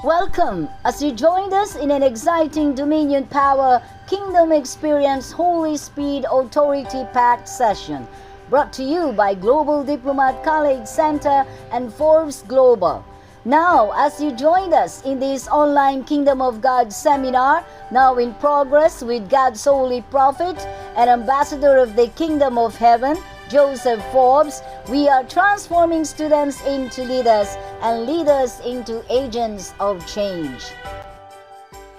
Welcome as you joined us in an exciting Dominion Power Kingdom Experience Holy Speed Authority Packed session brought to you by Global Diplomat College Center and Forbes Global. Now, as you joined us in this online Kingdom of God seminar, now in progress with God's holy prophet and ambassador of the Kingdom of Heaven, Joseph Forbes, we are transforming students into leaders and leaders into agents of change.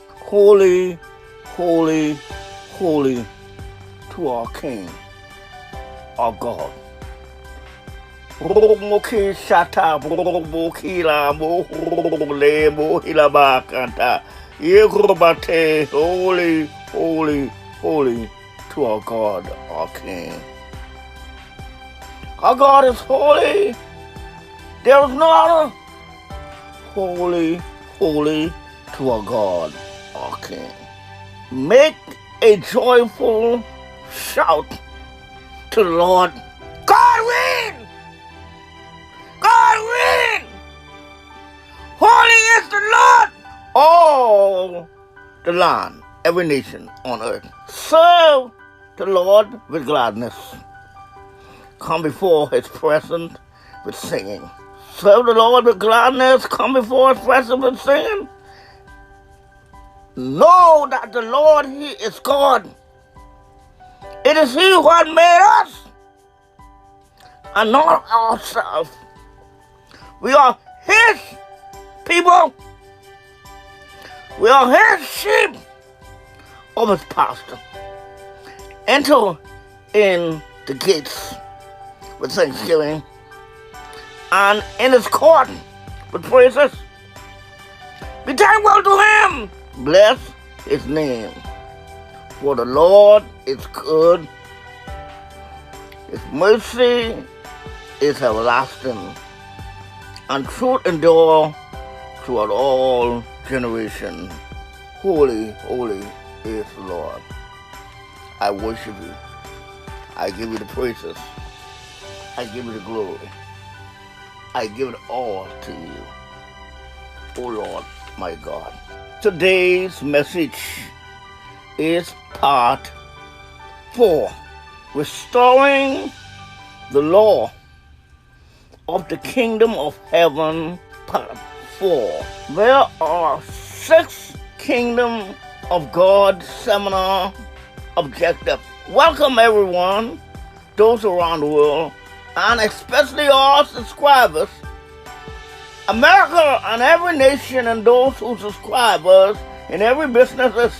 Holy, holy, holy to our King, our God. Holy, holy, holy to our God, our King. Our God is holy. There is no other. Holy, holy to our God, our King. Make a joyful shout to the Lord. God reign! God reign! Holy is the Lord! All the land, every nation on earth, serve the Lord with gladness. Come before his presence with singing. Serve the Lord with gladness. Come before his presence with singing. Know that the Lord, he is God. It is he who has made us and not ourselves. We are his people. We are his sheep of his pasture. Enter in the gates with thanksgiving and in his court with praises. Be thankful to him. Bless his name. For the Lord is good. His mercy is everlasting, and truth endure throughout all generations. Holy, holy is the Lord. I worship you. I give you the praises. I give you the glory. I give it all to you, O Lord, my God. Today's message is part 4, restoring the law of the kingdom of heaven, part 4. There are 6 kingdom of God seminar objectives. Welcome everyone, those around the world, and especially all subscribers, America and every nation, and those who subscribe us in every businesses,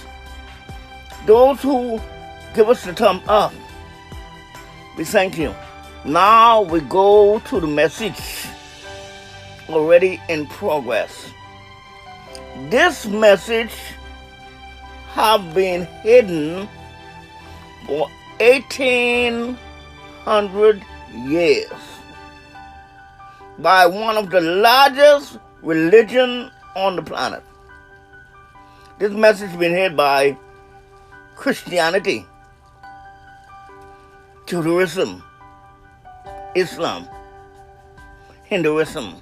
those who give us the thumb up. We thank you. Now we go to the message already in progress. This message have been hidden for 1800 years by one of the largest religions on the planet. This message has been hid by Christianity, Judaism, Islam, Hinduism,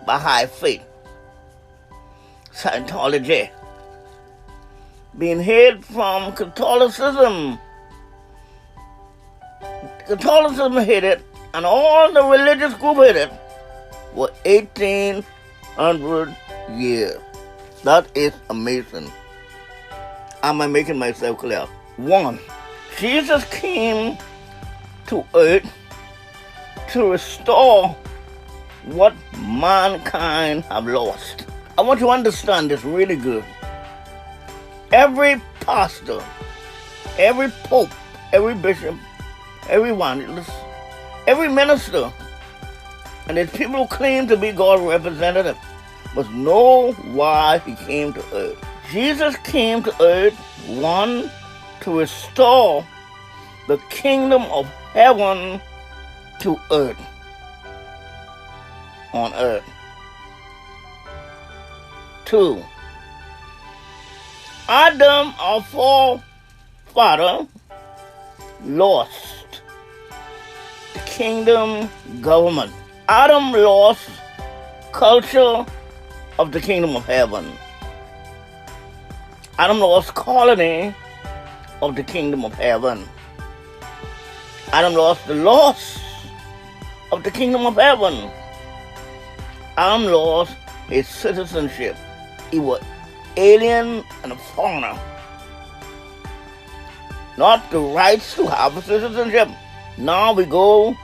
Baha'i faith, Scientology, being hid from Catholicism. Catholicism hid it, and all the religious groups hid it for 1800 years. That is amazing. Am I making myself clear? 1. Jesus came to earth to restore what mankind have lost. I want you to understand this really good. Every pastor, every pope, every bishop, every evangelist, every minister, and there's people who claim to be God's representative, must know why he came to earth. Jesus came to earth, 1, to restore the kingdom of heaven to earth, on earth. 2, Adam, our forefather, lost the kingdom government. Adam lost culture of the kingdom of heaven. Adam lost colony of the kingdom of heaven. Adam lost the loss of the kingdom of heaven. Adam lost his citizenship. He was alien and a foreigner. Not the rights to have a citizenship. Now we go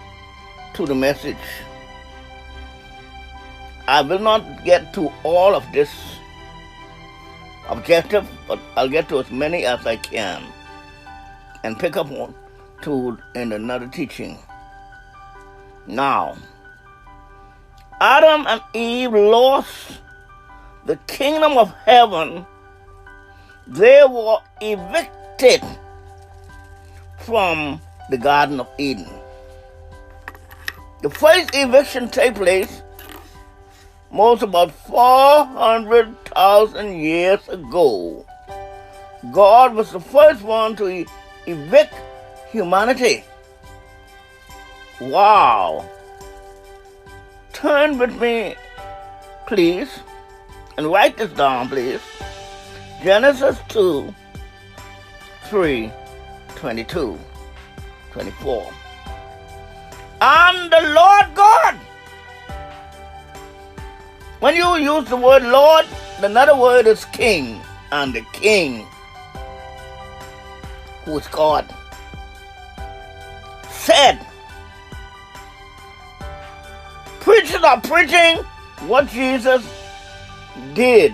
to the message. I will not get to all of this objective, but I'll get to as many as I can and pick up on two in another teaching. Now, Adam and Eve lost the kingdom of heaven. They were evicted from the Garden of Eden. The first eviction took place most about 400,000 years ago. God was the first one to evict humanity. Wow. Turn with me, please, and write this down, please. Genesis 2, 3, 22, 24. And the Lord God. When you use the word Lord, another word is King. And the King, who is God, said, preachers are preaching what Jesus did.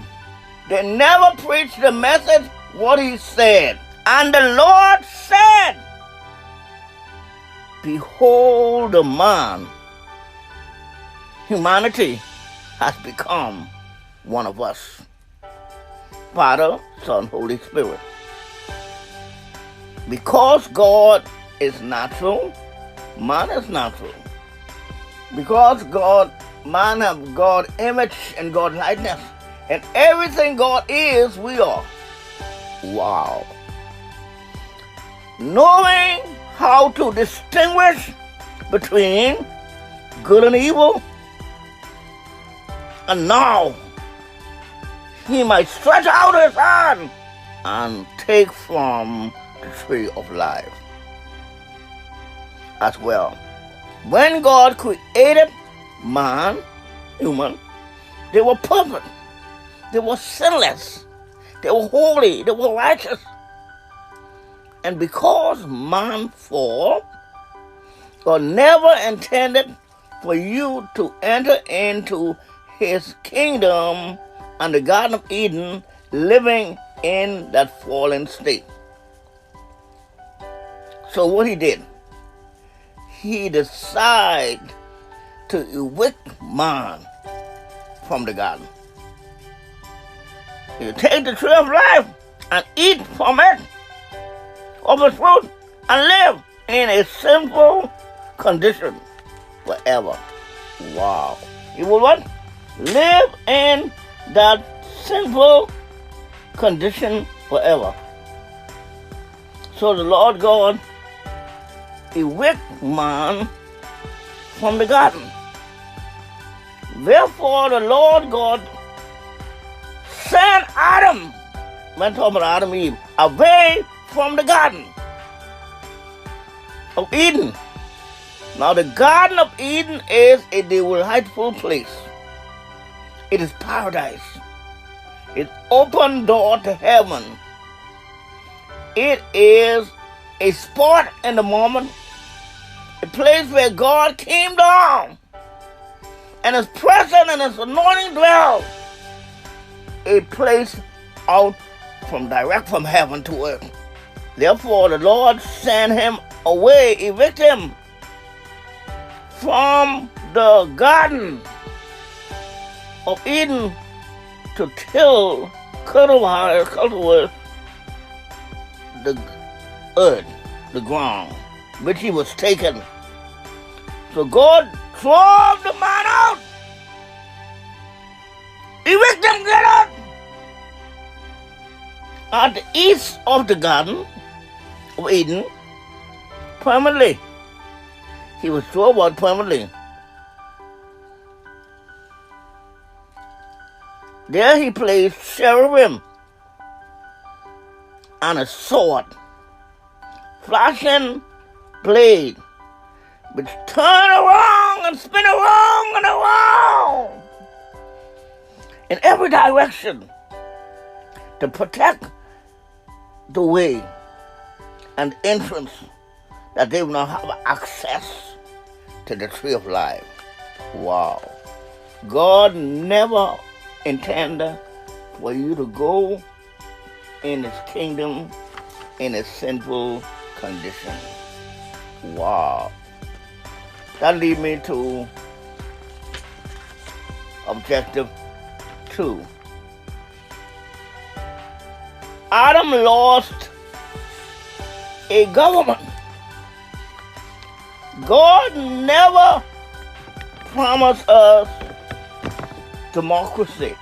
They never preached the message, what he said. And the Lord said, behold the man. Humanity has become one of us. Father, Son, Holy Spirit. Because God is natural, man is natural. Because man has God image and God likeness. And everything God is, we are. Wow. Knowing how to distinguish between good and evil, and now he might stretch out his hand and take from the tree of life as well. When God created man, human, they were perfect. They were sinless. They were holy. They were righteous. And because man fall, God never intended for you to enter into his kingdom and the Garden of Eden living in that fallen state. So what he did, he decided to evict man from the garden. You take the tree of life and eat from it, of its fruit, and live in a sinful condition forever. Wow. You will what? Live in that sinful condition forever. So the Lord God evicted man from the garden. Therefore the Lord God sent Adam, when talking about Adam and Eve, away from the Garden of Eden. Now the Garden of Eden is a delightful place. It is paradise. It's open door to heaven. It is a spot in the moment, a place where God came down and his presence and his anointing dwelled. A place out direct from heaven to earth. Therefore the Lord sent him away, evict him from the Garden of Eden to cultivate the earth, the ground, which he was taken. So God drove the man out. Evict him, get out! At the east of the Garden of Eden, permanently. He was drove out permanently. There he placed cherubim and a sword, flashing blade, which turn around and spin around and around in every direction to protect the way and entrance, that they will not have access to the tree of life. Wow. God never intended for you to go in his kingdom in a sinful condition. Wow. That leads me to objective 2. Adam lost a government. God never promised us democracy.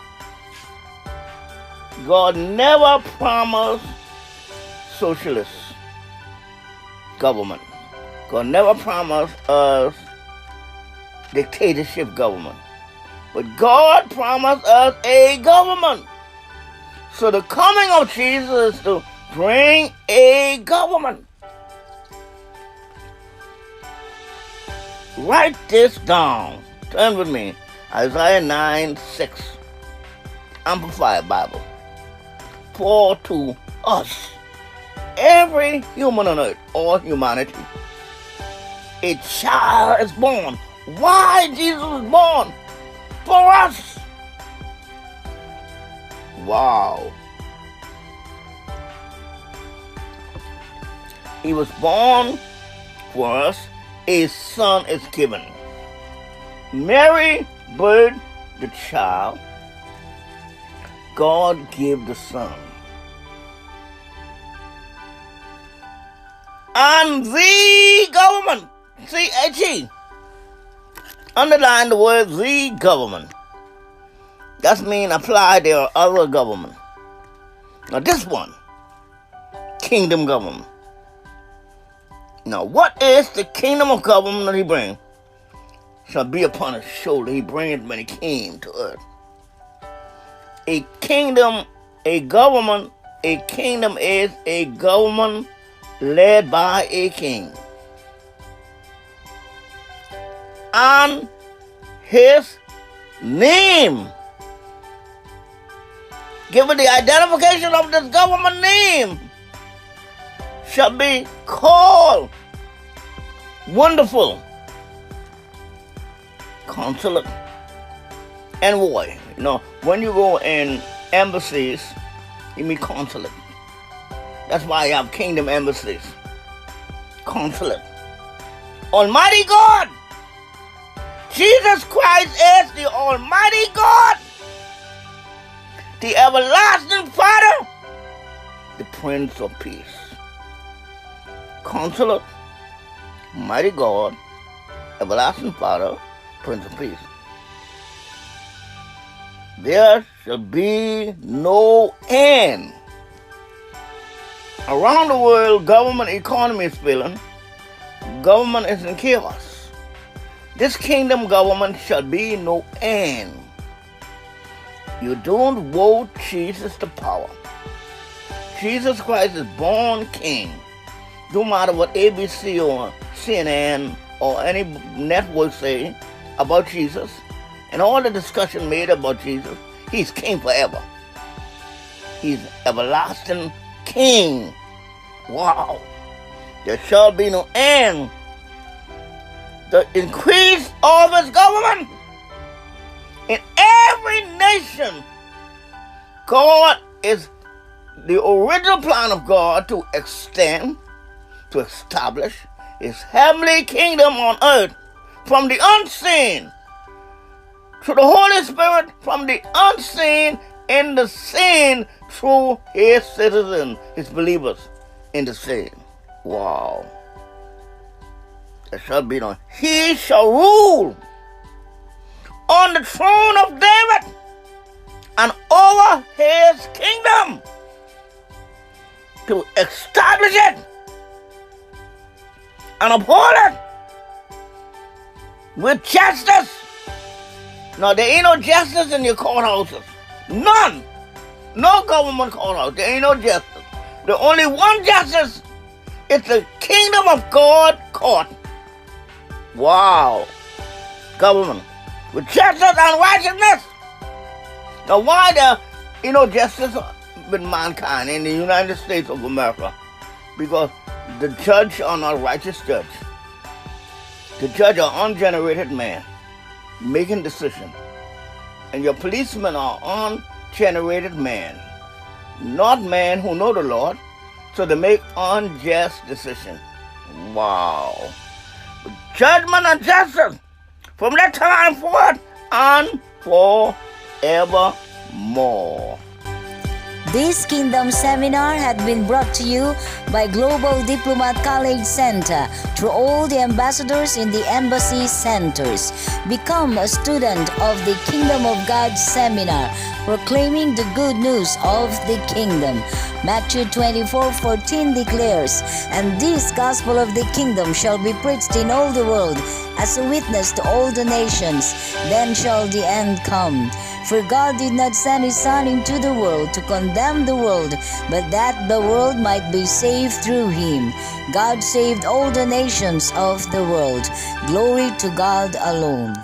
God never promised socialist government. God never promised us dictatorship government. But God promised us a government. So the coming of Jesus is to bring a government. Write this down. Turn with me. Isaiah 9:6. Amplified Bible. For to us, every human on earth, all humanity, a child is born. Why Jesus was born? For us. Wow. He was born for us. A son is given. Mary bore the child. God gave the son. And the government, C-H-E, underline the word the government. That means apply their other government. Now this one, kingdom government. Now what is the kingdom of government that he brings? Shall be upon his shoulder. He bringeth when he came to earth. A kingdom, a government, a kingdom is a government led by a king. And his name, given the identification of this government name, shall be called Wonderful, Counselor, and Boy. You know, when you go in embassies, you meet consulate. That's why you have kingdom embassies. Consulate. Almighty God. Jesus Christ is the Almighty God. The everlasting Father. The Prince of Peace. Counselor. Mighty God. Everlasting Father. Prince of Peace. There shall be no end. Around the world, government economy is failing. Government is in chaos. This kingdom government shall be no end. You don't vote Jesus to power. Jesus Christ is born king. No matter what ABC or CNN or any network say about Jesus, and all the discussion made about Jesus, he's king forever. He's everlasting king. Wow. There shall be no end. The increase of his government in every nation. God is the original plan of God to extend, to establish his heavenly kingdom on earth from the unseen to the Holy Spirit, from the unseen in the seen through his citizens, his believers in the seen. Wow. There shall be no. He shall rule on the throne of David and over his kingdom to establish it and uphold it with justice. Now, there ain't no justice in your courthouses. None. No government courthouse. There ain't no justice. The only one justice is the kingdom of God court. Wow. Government with justice and righteousness. Now why the justice with mankind in the United States of America? Because the judge are not righteous judge. The judge are ungenerated man making decision. And your policemen are ungenerated man, not men who know the Lord, so they make unjust decision. Wow. Judgment and justice from that time forward and forevermore. This Kingdom Seminar had been brought to you by Global Diplomat College Center through all the ambassadors in the embassy centers. Become a student of the Kingdom of God Seminar, proclaiming the good news of the kingdom. Matthew 24:14 declares, "And this gospel of the kingdom shall be preached in all the world as a witness to all the nations, then shall the end come. For God did not send his Son into the world to condemn the world, but that the world might be saved through him. God saved all the nations of the world. Glory to God alone."